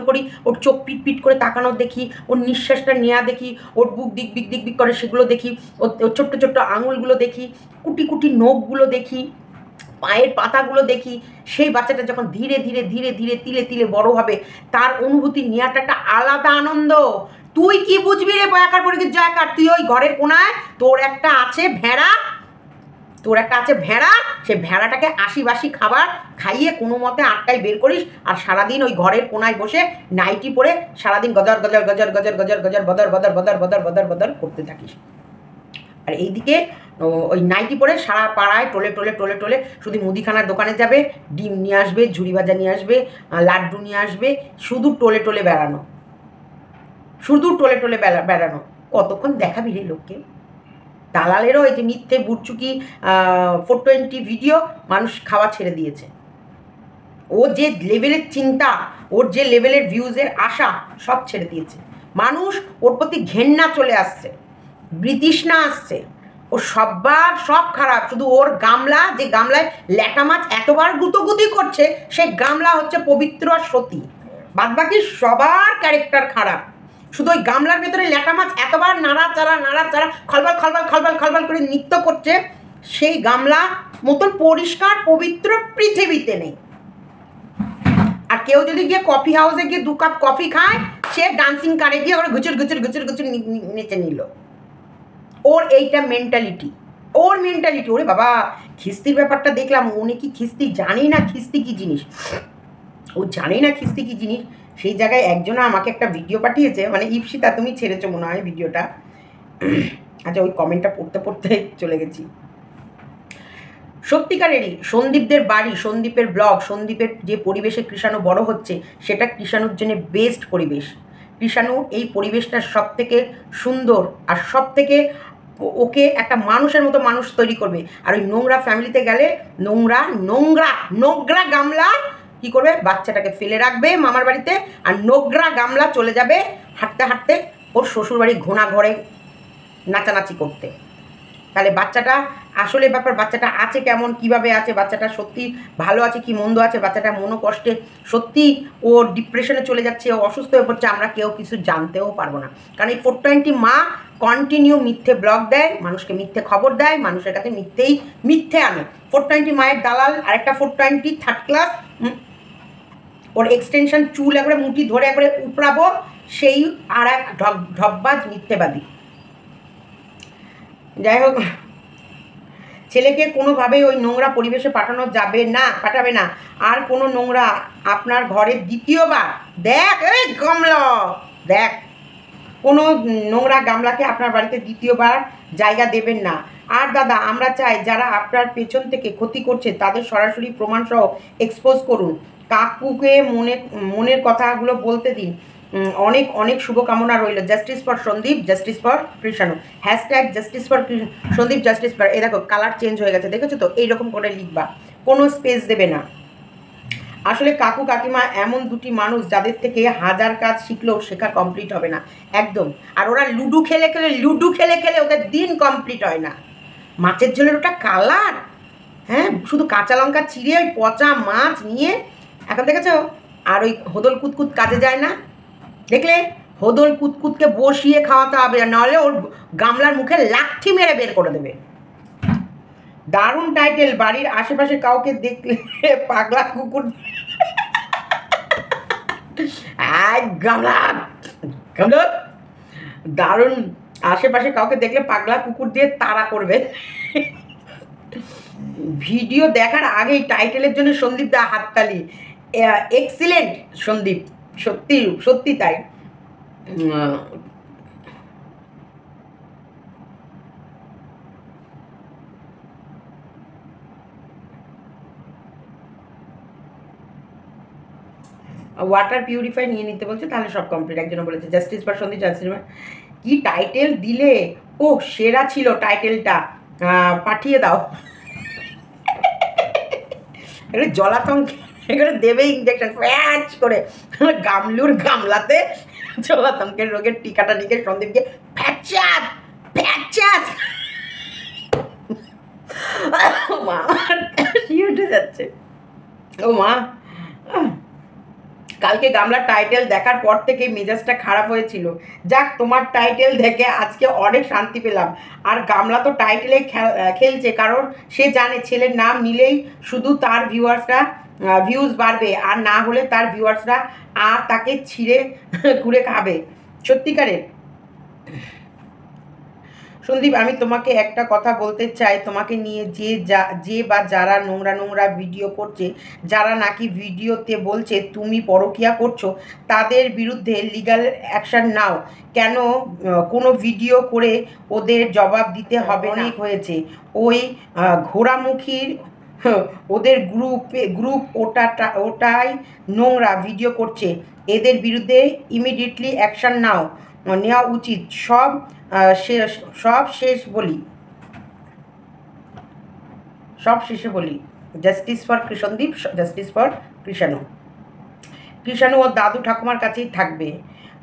করি, ওর চোখ পিট করে তাকানো দেখি, ওর নিঃশ্বাসটা নেওয়া দেখি, ওর বুক দিক বিক করে সেগুলো দেখি, ওর ছোট্ট ছোট্ট আঙুলগুলো দেখি, কুটি নখগুলো দেখি, পায়ের পাতাগুলো দেখি, সেই বাচ্চাটা যখন ধীরে ধীরে ধীরে ধীরে তিলে তিলে বড় হবে, তার অনুভূতি নেওয়াটা একটা আলাদা আনন্দ। তুই কি বুঝবি রে বয়াকার পরিচিত জয়াকার? তুই ওই ঘরের কোনায় তোর একটা আছে ভেড়া, সে ভেড়াটাকে আশি বাসি খাবার খাইয়ে কোনো মতে 8টায় বের করিস, আর সারাদিন ওই ঘরের কোনায় বসে নাইটি পরে সারাদিন গজর গজর গজর গজর গজর গজর বদর বদর বদর বদর বদর বদর করতে থাকিস। আর এইদিকে ওই নাইটি পরে সারা পাড়ায় টোলে টোলে টোলে টোলে শুধু মুদিখানার দোকানে যাবে, ডিম নিয়ে আসবে, ঝুড়ি ভাজা নিয়ে আসবে, লাড্ডু নিয়ে আসবে, শুধু টোলে টোলে বেড়ানো, শুধু টোলে টোলে বেড়ানো। কতক্ষণ দেখাবি রে লোককে? দালালেরও এই যে মিথ্যে বুটচুকি 420 ভিডিও মানুষ খাওয়া ছেড়ে দিয়েছে। ও যে লেভেলের চিন্তা, ওর যে লেভেলের ভিউজের আশা, সব ছেড়ে দিয়েছে। মানুষ ওর প্রতি ঘেন্না চলে আসছে, বিতৃষ্ণা আসছে। ও সব খারাপ, শুধু ওর গামলা, যে গামলায় ল্যাটা মাছ এতবার গুতোগুতি করছে, সেই গামলা হচ্ছে পবিত্র আর সতী। বাদবাকি সবার ক্যারেক্টার খারাপ, শুধু ওই গামলার ভেতরে ল্যাটা মাছ এতবার নাড়াচাড়া খলবল খলবল খলবল খলবল করে নৃত্য করছে, সেই গামলা মতন পরিষ্কার পবিত্র পৃথিবীতে নেই। আর কেউ যদি গিয়ে কফি হাউসে গিয়ে 2 কাপ কফি খায়, সে ডান্সিং কারে গিয়ে ওরা ঘুচুর ঘুচুর ঘুচুর ঘুচুর নেচে নিল। ওর এইটা মেন্টালিটি, ওরে বাবা, খিস্তির ব্যাপারটা দেখলাম। উনি কি খিস্তি জানেই না খিস্তি কি জিনিস, ও জানেই না খিস্তি কি জিনিস। সেই জায়গায় একজনা আমাকে একটা ভিডিও পাঠিয়েছে, মানে ইপসিতা তুমি ছেড়েছো মনে হয় ভিডিওটা। আচ্ছা, ওই কমেন্টটা পড়তে পড়তে চলে গেছি। সত্যিকারেরই সন্দীপদের বাড়ি, সন্দীপের ব্লগ, সন্দীপের যে পরিবেশে কৃষাণু বড় হচ্ছে, সেটা কৃষাণুর জন্য বেস্ট পরিবেশ। কৃষাণু এই পরিবেশটা সব থেকে সুন্দর আর সব থেকে ওকে একটা মানুষের মতো মানুষ তৈরি করবে। আর ওই নোংরা ফ্যামিলিতে গেলে নোংরা গামলা কি করবে? বাচ্চাটাকে ফেলে রাখবে মামার বাড়িতে, আর নোংরা গামলা চলে যাবে হাঁটতে হাঁটতে ওর শ্বশুরবাড়ি ঘোড়া ঘরে নাচানাচি করতে। তাহলে বাচ্চাটা আসলে ব্যাপার, বাচ্চাটা আছে কেমন, কিভাবে আছে, বাচ্চাটা সত্যি ভালো আছে কি মন্দ আছে, বাচ্চাটা মনোকষ্টে সত্যি ও ডিপ্রেশনে চলে যাচ্ছে, ও অসুস্থ হয়ে পড়ছে, আমরা কেউ কিছু জানতেও পারবো না। কারণ এই 420 মা কন্টিনিউ মিথ্যে ব্লগ দেয়, মানুষকে মিথ্যে খবর দেয়, মানুষের কাছে মিথ্যে আনে। 420 মায়ের দালাল, আরেকটা 420 থার্ড ক্লাস। ওর এক্সটেনশন চুল একবারে মুঠি ধরে একবারে উপড়াবো, সেই আর এক ঢপবাজ মিথ্যেবাদী। যাই হোক, ছেলেকে কোনোভাবেই ওই নোংরা পরিবেশে পাঠাবে না। আর কোনো নোংরা আপনার ঘরে দ্বিতীয়বার দেখ কোনো নোংরা গামলাকে আপনার বাড়িতে দ্বিতীয়বার জায়গা দেবেন না। আর দাদা, আমরা চাই যারা আপনার পেছন থেকে ক্ষতি করছে তাদের সরাসরি প্রমাণসহ এক্সপোজ করুন। কাকুকে মনের কথাগুলো বলতে দিন। অনেক অনেক শুভকামনা রইল। Justice for Sandeep, justice for Krishanu, #justice for Sandeep, justice for. এই দেখো কালার চেঞ্জ হয়ে গেছে, দেখেছো তো? এইরকম করে লিখবা, কোনো স্পেস দেবে না। আসলে কাকু কাকিমা এমন দুটি মানুষ যাদের থেকে 1000 কাজ শিখলেও শেখা কমপ্লিট হবে না, একদম। আর ওরা লুডু খেলে ওদের দিন কমপ্লিট হয় না। মাছের ঝোলের ওটা কালার, হ্যাঁ, শুধু কাঁচা লঙ্কা চিড়ে ওই পচা মাছ নিয়ে এখন দেখেছো। আর ওই হোদল কুতকুত কাজে যায় না, দেখলে? হোদল কুতকুতকে বসিয়ে খাওয়াতে হবে, নাহলে ওর গামলার মুখে লাঠি মেরে বের করে দেবে। দারুণ টাইটেল। বাড়ির আশেপাশে কাউকে দেখলে পাগলা কুকুর গামলা দারুণ। আশেপাশে কাউকে দেখলে পাগলা কুকুর দিয়ে তাড়া করবে। ভিডিও দেখার আগেই টাইটেলের জন্য সন্দীপ দা হাততালি। এক্সিলেন্ট সন্দীপ, সত্যি তাই। ওয়াটার পিউরিফাই নিয়ে নিতে বলছে, তাহলে সব কমপ্লিট। একজন বলেছে জাস্টিস ফর সন্দীপ, জাস্টিস। কি টাইটেল দিলে! ও সেরা ছিল টাইটেলটা, পাঠিয়ে দাও। এবারে জলাতঙ্ক এবারে দেবে ইঞ্জেকশন প্যাচ করে, গামলুর গামলাতে জলাতঙ্কের রোগের টিকাটা নিয়ে সন্দীপকে ফ্যাচাত। মা উঠে যাচ্ছে। ও মা, কালকে গামলার টাইটেল দেখার পর থেকে মেজাজটা খারাপ হয়েছিল। যাক, তোমার টাইটেল দেখে আজকে অনেক শান্তি পেলাম। আর গামলা তো টাইটেলে খেলছে, কারণ সে জানে ছেলের নাম নিলেই শুধু তার ভিউজ বাড়বে, আর না হলে তার ভিউয়ার্সরা আর তাকে ছিঁড়ে ঘুরে খাবে। সত্যিকারের সন্দীপ, আমি তোমাকে একটা কথা বলতে চাই। তোমাকে নিয়ে যে বা যারা নোংরা নোংরা ভিডিও করছে, যারা নাকি ভিডিওতে বলছে তুমি পরকীয়া করছো, তাদের বিরুদ্ধে লিগ্যাল অ্যাকশন নাও। কেন কোনো ভিডিও করে ওদের জবাব দিতে হবে? অনেক হয়েছে। ওই ঘোড়ামুখীর ওদের গ্রুপ ওটাই নোংরা ভিডিও করছে। এদের বিরুদ্ধে ইমিডিয়েটলি অ্যাকশন নেওয়া উচিত। সব শেষে বলি justice for Sandeep, justice for Krishanu ওর দাদু ঠাকুমার কাছেই থাকবে।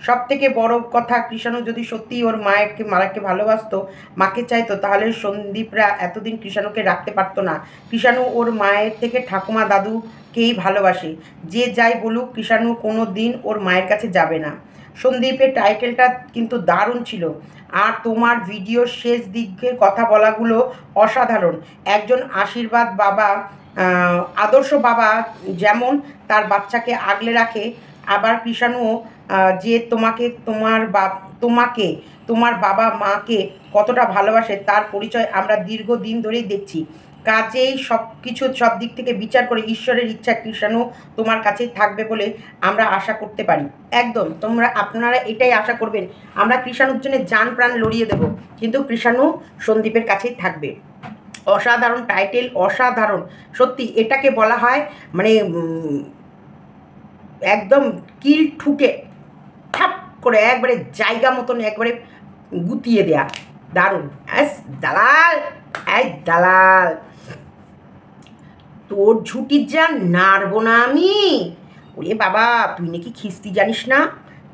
সব থেকে বড় কথা, কৃষাণু যদি সত্যিই ওর মাকে ভালোবাসতো, মাকে চাইতো, তাহলে সন্দীপরা এতদিন কৃষাণুকে রাখতে পারতো না। কৃষাণু ওর মায়ের থেকে ঠাকুমা দাদুকেই ভালোবাসে। যে যাই বলুক, কৃষাণু কোনো দিন ওর মায়ের কাছে যাবে না। সন্দীপের টাইটেলটা কিন্তু দারুণ ছিল। আর তোমার ভিডিওর শেষ দিকের কথা বলাগুলো অসাধারণ। একজন আদর্শ বাবা যেমন তার বাচ্চাকে আগলে রাখে, আবার কৃষাণুও যে তোমার বাবা মাকে কতটা ভালোবাসে তার পরিচয় আমরা দীর্ঘদিন ধরেই দেখছি। কাজেই সব দিক থেকে বিচার করে ঈশ্বরের ইচ্ছা কৃষাণু তোমার কাছেই থাকবে বলে আমরা আশা করতে পারি। একদম, আপনারা এটাই আশা করবেন। আমরা কৃষাণুর জন্য জান প্রাণ লড়িয়ে দেব, কিন্তু কৃষাণু সন্দীপের কাছেই থাকবে। অসাধারণ টাইটেল, অসাধারণ সত্যি। এটাকে বলা হয় মানে একদম কিল ঠুকে ঠাপ করে একবারে জায়গা মতন একবারে গুতিয়ে দেয়া। দারুণ। দালাল, তোর ঝুটির যা নাড়বো না আমি। ওরে বাবা, তুই নাকি খিস্তি জানিস না?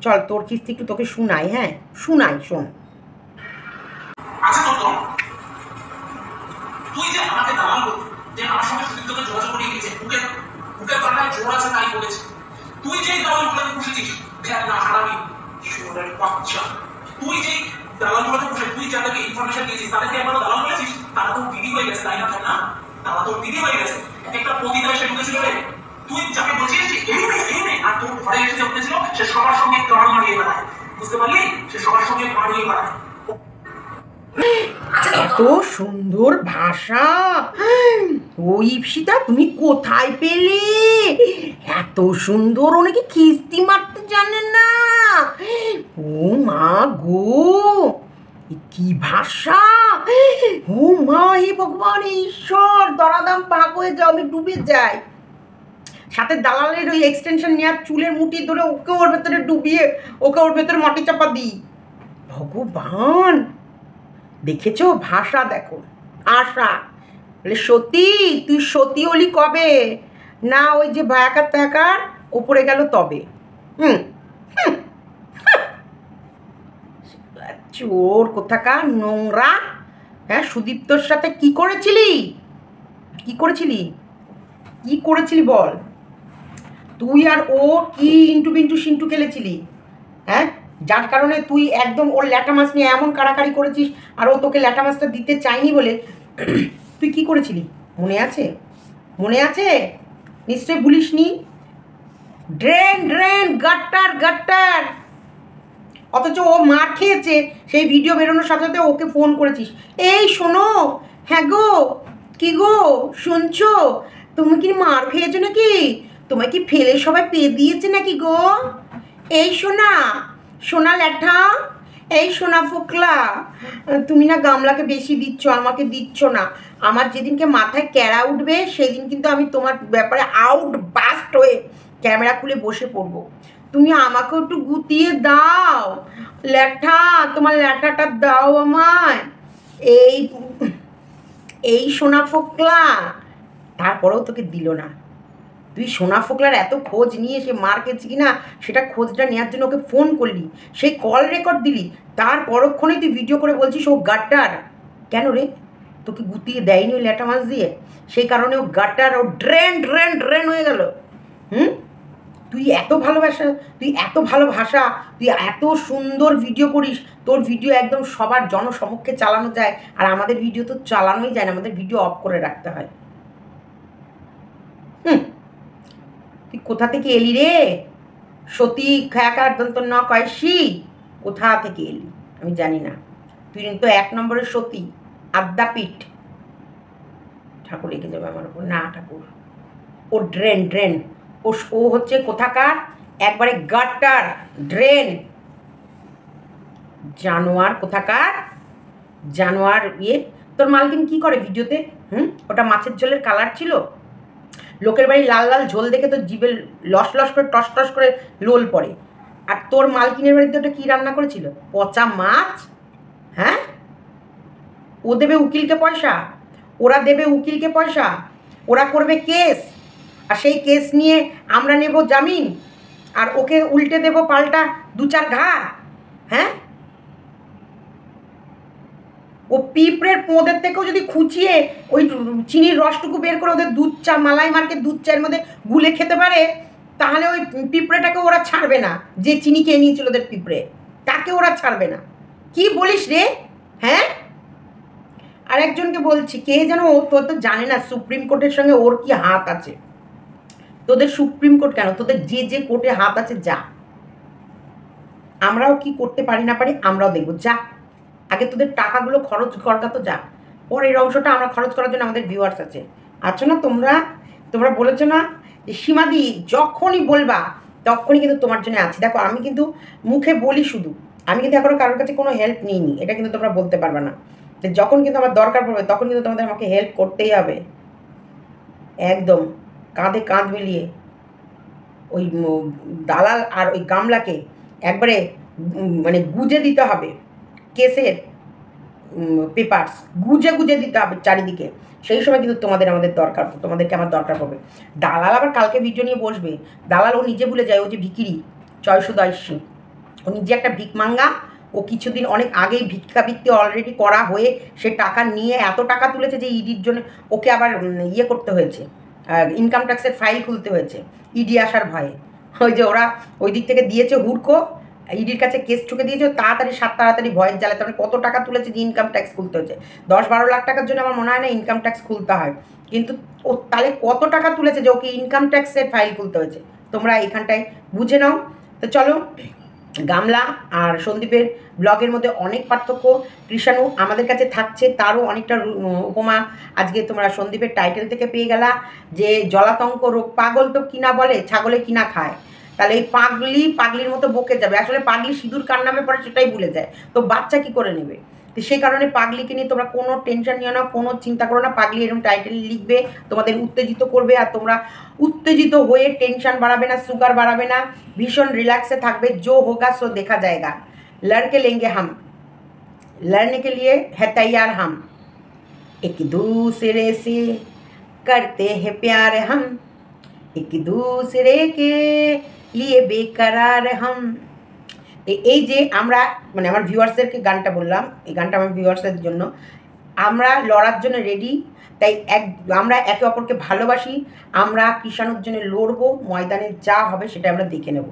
চল, তোর খিস্তি একটু তোকে শোনাই। হ্যাঁ শোনাই, শোন। তুই যে আমাকে দালাল বলতি, যে আমার সঙ্গে সুদীপ্তকে যোগাযোগ করে গেছে, বুকের পাল্লায় জোর আছে তাই বলেছে। তুই যেই দালালগুলোকে পুষেছিস, দেখ না হারামি শুয়োরের বাচ্চা, তুই যেই দালালগুলোকে পুষে তুই যাদেরকে ইনফরমেশন দিয়েছিস তাদেরকে একবার দালাল বলেছিস, তারা তো দিদি হয়ে গেছে, তাই না? তাই না? তারা তো দিদি হয়ে গেছে। একটা প্রতিদায় সে ঢুকেছিল রে। তুই যাকে বলছিস এই নেই, আর তোর ঘরে এসে যে উঠেছিল সে সবার সঙ্গে গান মারিয়ে বেড়ায়, বুঝতে পারলি? সে সবার সঙ্গে মারিয়ে বেড়ায়। এত সুন্দর ভাষা! ও ইপসিতা, তুমি কোথায় পেলে এত সুন্দর? অনেকে খিস্তি মারতে জানে না। ও মা গো, কি ভাষা! ও মা, হে ভগবান, ঈশ্বর, দরাদাম পাক হয়ে যাও, আমি ডুবে যাই। সাথে দালালের ওই এক্সটেনশন নেওয়ার চুলের মুঠি ধরে ওকে ওর ভেতরে ডুবিয়ে ওকে ওর ভেতরে মাটি চাপা দিই। ভগবান, দেখেছো? ভাষা দেখো, আশা। বলে সতী, তুই সতী হলি কবে? না ওই যে ভায়াকার তাকার ওপরে গেল তবে। চোর কোথাকার, নোংরা। হ্যাঁ, সুদীপ্তর সাথে কি করেছিলি বল? তুই আর ও কি ইন্টু বিন্টু সিন্টু খেলেছিলি? হ্যাঁ, যার কারণে তুই একদম ওর ল্যাটা মাছ নিয়ে এমন কাড়াকাড়ি করেছিস, আর ও তোকে ল্যাটা মাছটা দিতে চায়নি বলে তুই কি করেছিলি? মনে আছে? নিশ্চয়ই ভুলিসনি। ড্রেন গাট্টার। অথচ ও মার খেয়েছে, সেই ভিডিও বেরোনোর সাথে সাথে ওকে ফোন করেছিস, এই শোনো, হ্যাঁ গো, কি গো শুনছো, তুমি কি মার খেয়েছো নাকি? তোমায় কি ফেলে সবাই পেয়ে দিয়েছে নাকি গো? এই সোনা ল্যাঠা, এই সোনা ফোকলা, তুমি না গামলাকে বেশি দিচ্ছ, আমাকে দিচ্ছ না। আমার যেদিনকে মাথায় ক্যাড়া উঠবে সেদিন কিন্তু আমি তোমার ব্যাপারে আউটবাস্ট হয়ে ক্যামেরা খুলে বসে পড়বো। তুমি আমাকে একটু গুতিয়ে দাও ল্যাঠা, তোমার ল্যাঠাটা দাও আমায়। এই সোনা ফোকলা। তারপরেও তোকে দিল না। তুই সোনা ফোকলার এত খোঁজ নিয়ে সে মার খেয়েছে কিনা সেটা খোঁজটা নেওয়ার জন্য ওকে ফোন করলি, সেই কল রেকর্ড দিলি, তার পরক্ষণেই তুই ভিডিও করে বলছিস ও গাট্টার। কেন রে? তোকে গুতিয়ে দেয়নি ওই ল্যাটা মাছ দিয়ে, সেই কারণে ও গাট্টার, ও ড্রেন হয়ে গেল। তুই এত ভালোবাসা, তুই এত ভালো ভাষা, তুই এত সুন্দর ভিডিও করিস, তোর ভিডিও একদম সবার জনসমক্ষে চালানো যায়, আর আমাদের ভিডিও তো চালানোই যায় না, আমাদের ভিডিও অফ করে রাখতে হয়। তুই কোথা থেকে এলি রে সতী খায়াকার দন্ত ন কয়সি? কোথা থেকে এলি আমি জানি না, তুই তো 1 নম্বরের সতী, আদ্যাপীঠ। ঠাকুর রেখে যাবে আমার উপর? না ঠাকুর, ও ড্রেন ড্রেন, ও হচ্ছে কোথাকার একবারে গাটার ড্রেন, জানোয়ার কোথাকার, জানোয়ার। তোর মালকিন কি করে ভিডিওতে? ওটা মাছের ঝোলের কালার ছিল? লোকের বাড়ি লাল লাল ঝোল দেখে তো জিভে লস লস করে টস টস করে লোল পড়ে। আর তোর মালকিনের বাড়িতে ওটা কী রান্না করেছিল? পচা মাছ। হ্যাঁ, ও দেবে উকিলকে পয়সা, ওরা দেবে উকিলকে পয়সা, ওরা করবে কেস, আর সেই কেস নিয়ে আমরা নেব জামিন, আর ওকে উল্টে দেব পাল্টা 2-4 ঘা। হ্যাঁ, ও পিঁপড়ের পোঁদের থেকেও যদি খুঁচিয়ে ওই চিনির রসটুকু বের করে ওদের দুধ চা, মালাই মার্কেট দুধ চায়ের মধ্যে গুলে খেতে পারে, তাহলে ওই পিঁপড়েটাকে ওরা ছাড়বে না, যে চিনি খেয়ে নিয়েছিল ওদের পিঁপড়ে, তাকে ওরা ছাড়বে না। কি বলিস রে? হ্যাঁ, আর একজনকে বলছি, কে যেন, ও তোর তো জানে না সুপ্রিম কোর্টের সঙ্গে ওর কি হাত আছে। তোদের সুপ্রিম কোর্ট কেন, তোদের যে যে কোর্টে হাত আছে যা, আমরাও কি করতে পারি না পারি আমরাও দেখবো, যা আগে তোদের টাকাগুলো খরচ করা তো যা, পরের অংশটা আমরা খরচ করার জন্য আমাদের ভিউয়ার্স আছে। আছো না তোমরা বলেছো না যে সীমাদি যখনই বলবা তখনই কিন্তু তোমার জন্য আছি। দেখো আমি কিন্তু মুখে বলি শুধু, আমি কিন্তু এখনো কারোর কাছে কোনো হেল্প নিইনি, এটা কিন্তু তোমরা বলতে পারবে না। যে যখন কিন্তু আমার দরকার পড়বে তখন কিন্তু তোমাদের আমাকে হেল্প করতেই হবে, একদম কাঁধে কাঁধ মিলিয়ে। ওই দালাল আর ওই গামলাকে একবারে মানে গুজে দিতে হবে, কেসের পেপারস গুজে গুজে দিতে হবে চারিদিকে। সেই সময় কিন্তু আমাদের দরকার, তোমাদেরকে আমার দরকার পড়বে। দালাল আবার কালকে ভিডিও নিয়ে বসবে, দালাল ও নিজে ভুলে যায় ও যে ভিকিরি চয়সুদাইসী, ও নিজে একটা ভিকমাঙ্গা। ও কিছুদিন অনেক আগেই ভিক্ষাবৃত্তি অলরেডি করা হয়ে সে টাকা নিয়ে এত টাকা তুলেছে যে ইডির জন্য ওকে আবার করতে হয়েছে, ইনকাম ট্যাক্সের ফাইল খুলতে হয়েছে ইডি আসার ভয়ে। ওই যে ওরা ওই দিক থেকে দিয়েছে হুড়কো, ইডির কাছে কেস ঠুকে দিয়েছে, তাড়াতাড়ি ভয়ের জ্বালাতে মানে কত টাকা তুলেছে যে ইনকাম ট্যাক্স খুলতে হয়েছে। 10-12 লাখ টাকার জন্য আমার মনে হয় না ইনকাম ট্যাক্স খুলতে হয়, কিন্তু ও তাহলে কত টাকা তুলেছে যে ওকে ইনকাম ট্যাক্সের ফাইল খুলতে হয়েছে, তোমরা এখানটায় বুঝে নাও। তো চলো, গামলা আর সন্দীপের ব্লগের মধ্যে অনেক পার্থক্য। কৃষাণু আমাদের কাছে থাকছে তারও অনেকটা উপমা আজকে তোমরা সন্দীপের টাইটেল থেকে পেয়ে গেলা, যে জলাতঙ্ক রোগ। পাগল তো কিনা বলে, ছাগলে কিনা খায়। তাহলে এই পাগলির মতো বকে যাবে। আসলে পাগলি সিঁদুর কার নামে পড়ে সেটাই ভুলে যায়, তো বাচ্চা কি করে নেবে? তো সেই কারণে পাগলিকে নিয়ে তোমরা কোনো টেনশন নিও না, কোনো চিন্তা করো না। পাগলি এরকম টাইটেল লিখবে, তোমাদের উত্তেজিত করবে, আর তোমরা উত্তেজিত হয়ে টেনশন বাড়াবে না, সুগার বাড়াবে না, ভীষণ রিল্যাক্সে থাকবে। जो होगा सो देखा जाएगा, लड़के लेंगे हम, लड़ने के लिए है तैयार हम, एक दूसरे से करते हैं प्यार हम, एक दूसरे के लिए बेकरार हम। এই যে আমরা মানে আমার ভিউয়ার্সদেরকে গানটা বললাম, এই গানটা আমার ভিউয়ার্সদের জন্য, আমরা লড়ার জন্য রেডি। তাই আমরা একে অপরকে ভালোবাসি, আমরা কৃষাণুর জন্য লড়বো, ময়দানে যা হবে সেটা আমরা দেখে নেব।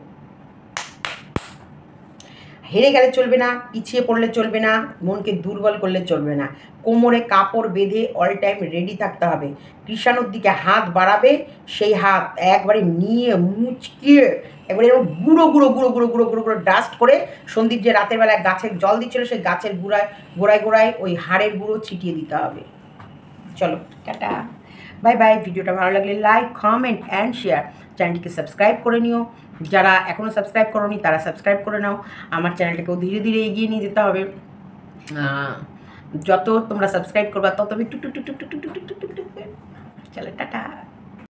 হেরে গেলে চলবে না, পিছিয়ে পড়লে চলবে না, মনকে দুর্বল করলে চলবে না, কোমরে কাপড় বেঁধে অল টাইম রেডি থাকতে হবে। কৃষাণুর দিকে হাত বাড়াবে, সেই হাত একবারে নিয়ে মুচকিয়ে একবারে এরকম গুঁড়ো গুঁড়ো গুঁড়ো গুঁড়ো গুঁড়ো গুঁড়ো গুঁড়ো ডাস্ট করে, সন্দীপ যে রাতের বেলায় গাছের জল দিচ্ছিল সেই গাছের গোড়ায় গোড়ায় ওই হাড়ের গুঁড়ো ছিটিয়ে দিতে হবে। চলো টাটা, বাই বাই। ভিডিওটা ভালো লাগলে লাইক, কমেন্ট অ্যান্ড শেয়ার। চ্যানেলটিকে সাবস্ক্রাইব করে নিও, যারা এখনও সাবস্ক্রাইব করোনি তারা সাবস্ক্রাইব করে নাও। আমার চ্যানেলটাকেও ধীরে ধীরে এগিয়ে নিয়ে যেতে হবে। যত তোমরা সাবস্ক্রাইব করবা তত টুক টুক টুক টুক টুক টুক টুক টুক টুক। চলো টাটা।